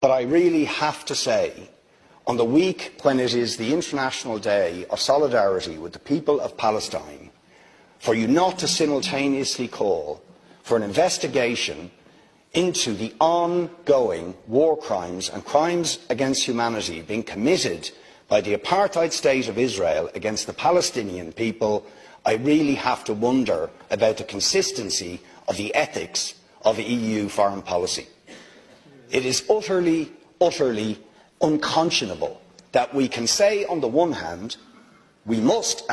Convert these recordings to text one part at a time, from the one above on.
But I really have to say, on the week when it is the International Day of Solidarity with the people of Palestine, for you not to simultaneously call for an investigation into the ongoing war crimes and crimes against humanity being committed by the apartheid state of Israel against the Palestinian people, I really have to wonder about the consistency of the ethics of EU foreign policy. It is utterly, utterly unconscionable that we can say on the one hand, we must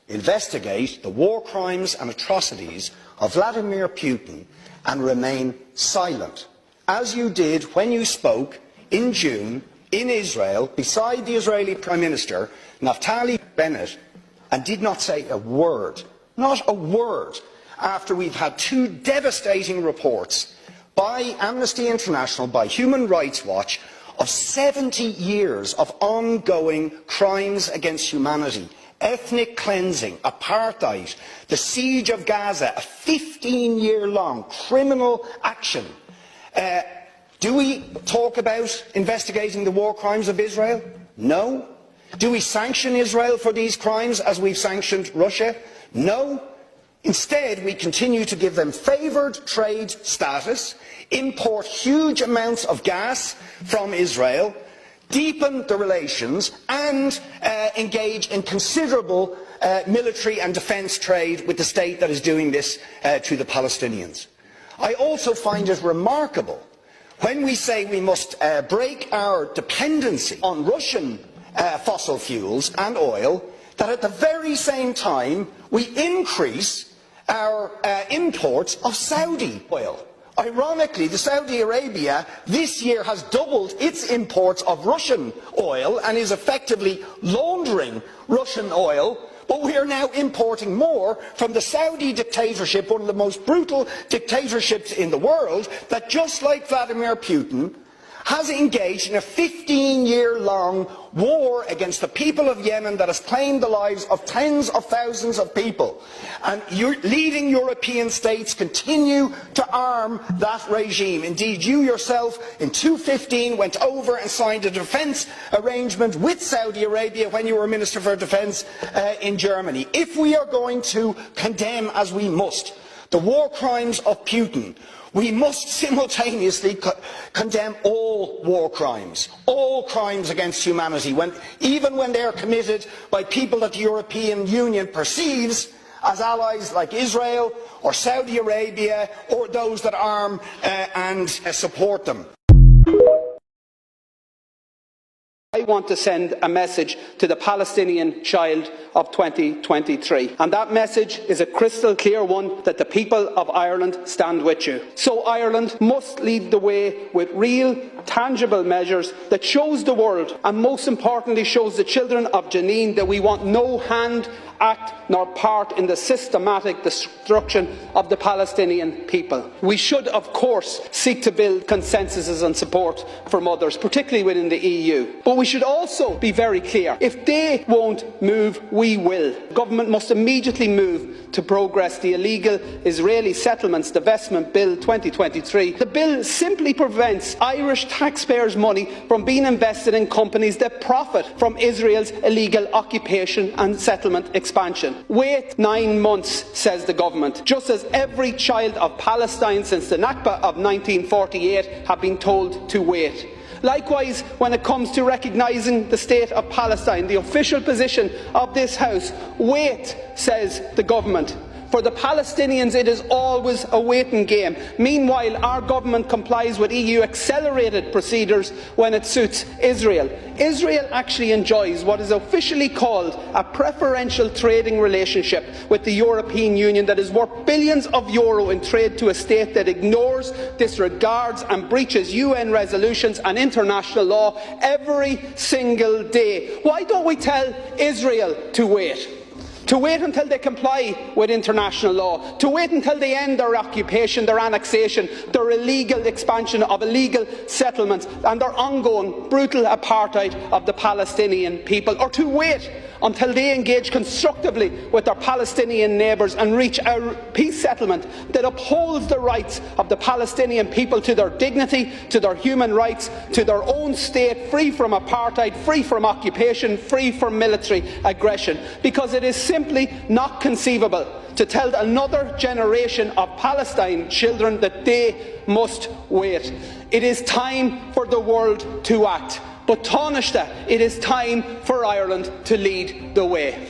investigate the war crimes and atrocities of Vladimir Putin and remain silent, as you did when you spoke in June in Israel beside the Israeli Prime Minister Naftali Bennett and did not say a word, not a word, after we've had two devastating reports by Amnesty International, by Human Rights Watch, of 70 years of ongoing crimes against humanity, ethnic cleansing, apartheid, the siege of Gaza, a 15-year-long criminal action. Do we talk about investigating the war crimes of Israel? No. Do we sanction Israel for these crimes as we've sanctioned Russia? No. Instead, we continue to give them favoured trade status, import huge amounts of gas from Israel, deepen the relations and engage in considerable military and defence trade with the state that is doing this to the Palestinians. I also find it remarkable when we say we must break our dependency on Russian fossil fuels and oil, that at the very same time we increase our imports of Saudi oil. Ironically, Saudi Arabia this year has doubled its imports of Russian oil and is effectively laundering Russian oil, but we are now importing more from the Saudi dictatorship, one of the most brutal dictatorships in the world, that just like Vladimir Putin has engaged in a 15-year-long war against the people of Yemen that has claimed the lives of tens of thousands of people. And leading European states continue to arm that regime. Indeed, you yourself in 2015 went over and signed a defence arrangement with Saudi Arabia when you were Minister for Defence in Germany. If we are going to condemn, as we must, the war crimes of Putin, we must simultaneously condemn all war crimes, all crimes against humanity, even when they are committed by people that the European Union perceives as allies like Israel or Saudi Arabia or those that arm and support them. I want to send a message to the Palestinian child of 2023, and that message is a crystal clear one, that the people of Ireland stand with you. So Ireland must lead the way with real, tangible measures that shows the world, and most importantly shows the children of Jenin, that we want no hand, act nor part in the systematic destruction of the Palestinian people. We should, of course, seek to build consensuses and support from others, particularly within the EU. But we should also be very clear. If they won't move, we will. The government must immediately move to progress the illegal Israeli settlements divestment bill 2023. The bill simply prevents Irish taxpayers' money from being invested in companies that profit from Israel's illegal occupation and settlement expansion. Wait 9 months, says the government, just as every child of Palestine since the Nakba of 1948 have been told to wait. Likewise, when it comes to recognising the state of Palestine, the official position of this House, wait, says the government. For the Palestinians, it is always a waiting game. Meanwhile, our government complies with EU accelerated procedures when it suits Israel. Israel actually enjoys what is officially called a preferential trading relationship with the European Union that is worth billions of euro in trade to a state that ignores, disregards and breaches UN resolutions and international law every single day. Why don't we tell Israel to wait? to wait until they comply with international law, to wait until they end their occupation, their annexation, their illegal expansion of illegal settlements and their ongoing brutal apartheid of the Palestinian people, or to wait until they engage constructively with their Palestinian neighbours and reach a peace settlement that upholds the rights of the Palestinian people to their dignity, to their human rights, to their own state, free from apartheid, free from occupation, free from military aggression. Because it is simply not conceivable to tell another generation of Palestine children that they must wait. It is time for the world to act. But Taoiseach, it is time for Ireland to lead the way.